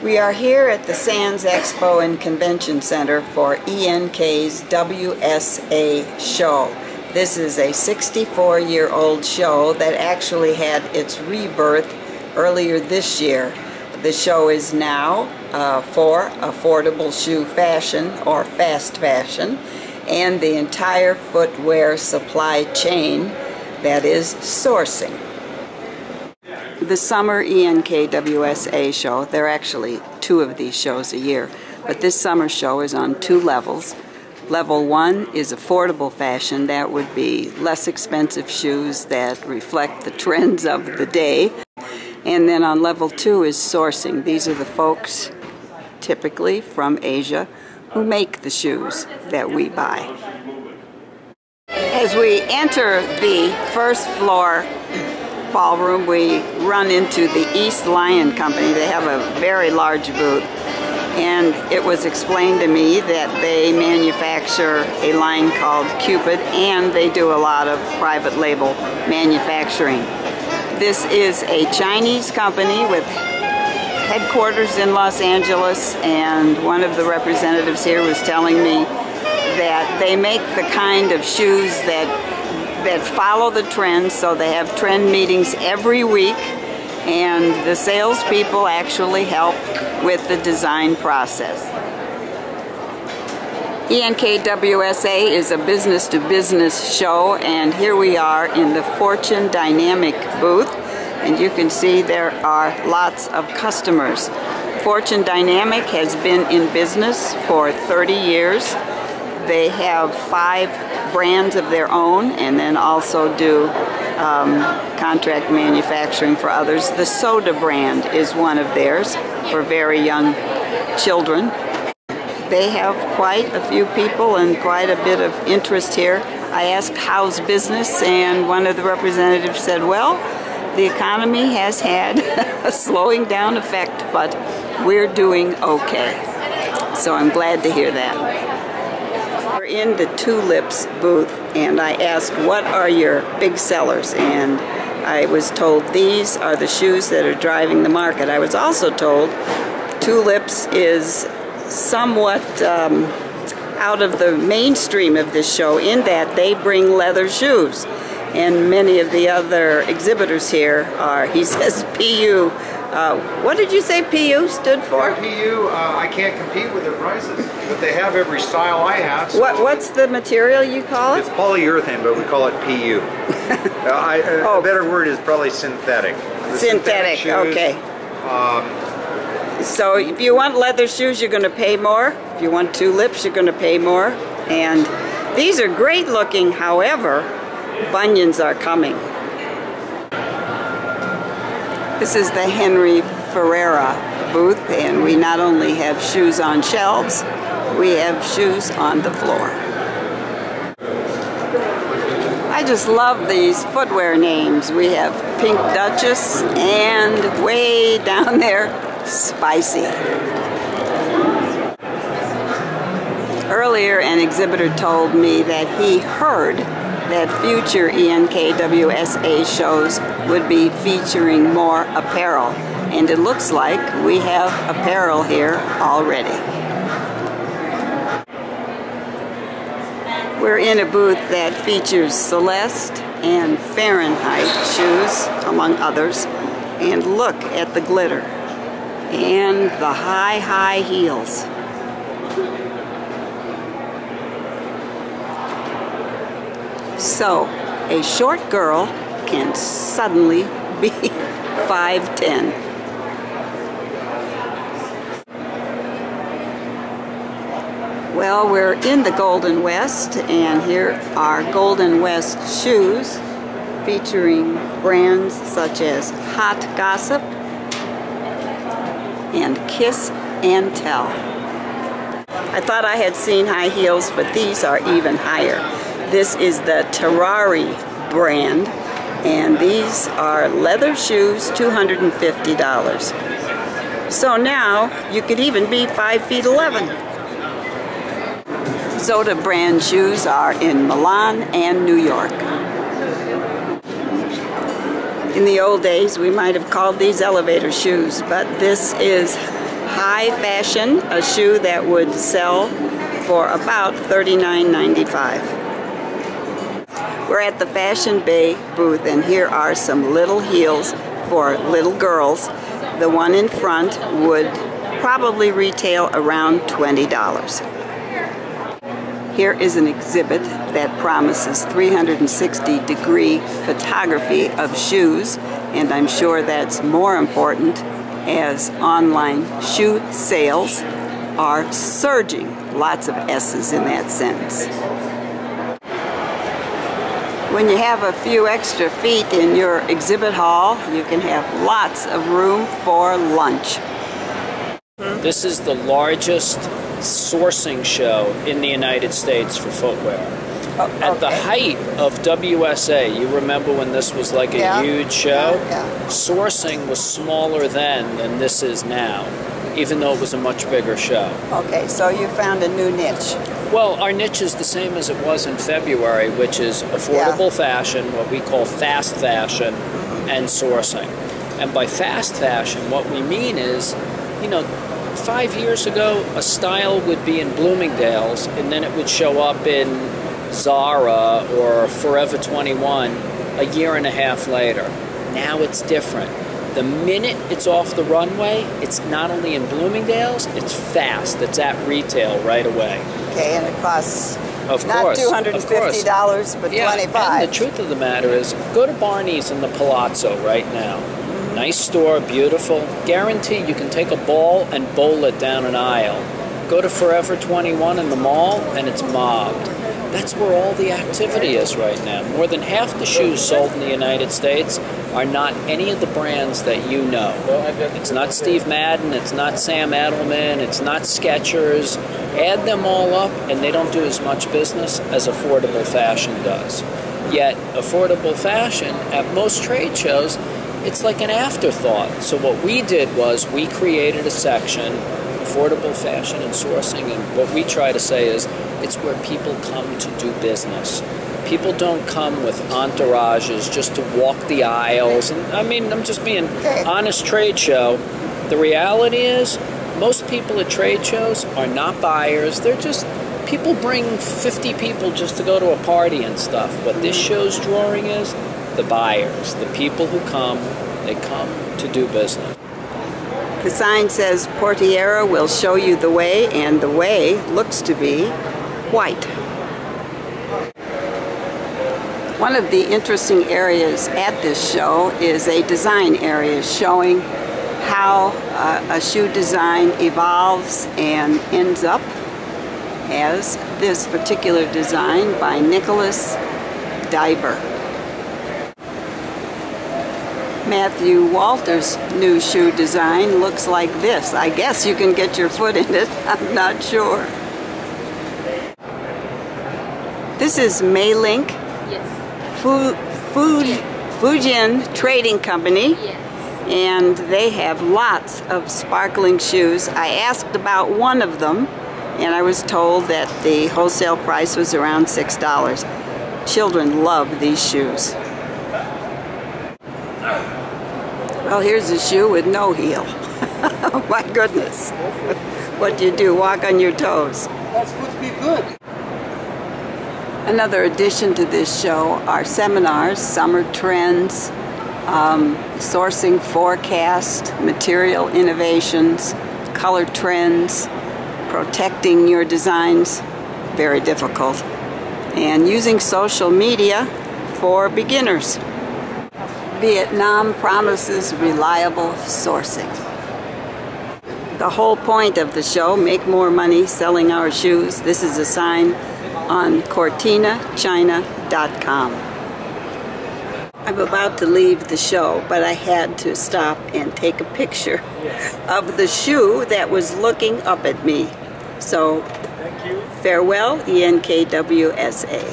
We are here at the Sands Expo and Convention Center for ENK's WSA show. This is a 64-year-old show that actually had its rebirth earlier this year. The show is now for affordable shoe fashion or fast fashion and the entire footwear supply chain, that is sourcing. The summer ENK WSA show, there are actually two of these shows a year, but this summer show is on two levels. Level 1 is affordable fashion. That would be less expensive shoes that reflect the trends of the day. And then on level 2 is sourcing. These are the folks, typically from Asia, who make the shoes that we buy. As we enter the first floor ballroom, we run into the East Lion Company. They have a very large booth, and it was explained to me that they manufacture a line called Cupid, and they do a lot of private label manufacturing. This is a Chinese company with headquarters in Los Angeles, and one of the representatives here was telling me that they make the kind of shoes that follow the trends, so they have trend meetings every week, and the salespeople actually help with the design process. ENK WSA is a business-to-business show, and here we are in the Fortune Dynamic booth, and you can see there are lots of customers. Fortune Dynamic has been in business for 30 years. They have 5 brands of their own, and then also do contract manufacturing for others. The Soda brand is one of theirs for very young children. They have quite a few people and quite a bit of interest here. I asked how's business, and one of the representatives said, well, the economy has had a slowing down effect, but we're doing okay. So I'm glad to hear that. We're in the Tulips booth, and I asked, what are your big sellers? And I was told these are the shoes that are driving the market. I was also told Tulips is somewhat out of the mainstream of this show in that they bring leather shoes. And many of the other exhibitors here are, he says, PU. What did you say PU stood for? PU, I can't compete with their prices, but they have every style I have. So What's the material you call it? It's polyurethane, but we call it PU. A better word is probably synthetic. Synthetic, shoes, okay. So if you want leather shoes, you're going to pay more. If you want Tulips, you're going to pay more. And these are great looking, however, bunions are coming. This is the Henry Ferreira booth, and we not only have shoes on shelves, we have shoes on the floor. I just love these footwear names. We have Pink Duchess and way down there, Spicy. Earlier, an exhibitor told me that he heard that future ENK WSA shows would be featuring more apparel, and it looks like we have apparel here already. We're in a booth that features Celeste and Fahrenheit shoes, among others, and look at the glitter and the high heels. So, a short girl can suddenly be 5'10". Well, we're in the Golden West, and here are Golden West shoes featuring brands such as Hot Gossip and Kiss and Tell. I thought I had seen high heels, but these are even higher. This is the Terrari brand, and these are leather shoes, $250. So now you could even be 5'11". Soda brand shoes are in Milan and New York. In the old days, we might have called these elevator shoes, but this is high fashion, a shoe that would sell for about $39.95. We're at the Fashion Bay booth, and here are some little heels for little girls. The one in front would probably retail around $20. Here is an exhibit that promises 360-degree photography of shoes, and I'm sure that's more important as online shoe sales are surging. Lots of S's in that sentence. When you have a few extra feet in your exhibit hall, you can have lots of room for lunch. This is the largest sourcing show in the United States for footwear. At the height of WSA, you remember when this was like a huge show? Sourcing was smaller then than this is now, even though it was a much bigger show. Okay, so you found a new niche. Well, our niche is the same as it was in February, which is affordable fashion, what we call fast fashion, and sourcing. And by fast fashion, what we mean is, you know, 5 years ago, a style would be in Bloomingdale's, and then it would show up in Zara or Forever 21 a year and a half later. Now it's different. The minute it's off the runway, it's not only in Bloomingdale's, it's fast. It's at retail right away. Okay, and it costs not $250, but $25. And the truth of the matter is, go to Barney's in the Palazzo right now. Nice store, beautiful. Guarantee you can take a ball and bowl it down an aisle. Go to Forever 21 in the mall, and it's mobbed. That's where all the activity is right now. More than half the shoes sold in the United States are not any of the brands that you know. It's not Steve Madden, it's not Sam Edelman, it's not Skechers. Add them all up, and they don't do as much business as affordable fashion does. Yet, affordable fashion, at most trade shows, it's like an afterthought. So what we did was we created a section, affordable fashion and sourcing, and what we try to say is it's where people come to do business. People don't come with entourages just to walk the aisles. And I mean, I'm just being honest trade show. The reality is most people at trade shows are not buyers. They're just, people bring 50 people just to go to a party and stuff. What this show's drawing is the buyers, the people who come, they come to do business. The sign says Portiera will show you the way, and the way looks to be white. One of the interesting areas at this show is a design area showing how a shoe design evolves and ends up as this particular design by Nicholas Diber. Matthew Walter's new shoe design looks like this. I guess you can get your foot in it. I'm not sure. This is Maylink Fujian Trading Company, and they have lots of sparkling shoes. I asked about one of them, and I was told that the wholesale price was around $6. Children love these shoes. Well, here's a shoe with no heel. Oh my goodness. What do you do? Walk on your toes. That's supposed to be good. Another addition to this show are seminars, summer trends, sourcing forecast, material innovations, color trends, protecting your designs, very difficult, and using social media for beginners. Vietnam promises reliable sourcing. The whole point of the show, make more money selling our shoes. This is a sign on CortinaChina.com. I'm about to leave the show, but I had to stop and take a picture of the shoe that was looking up at me. So, farewell, ENK WSA.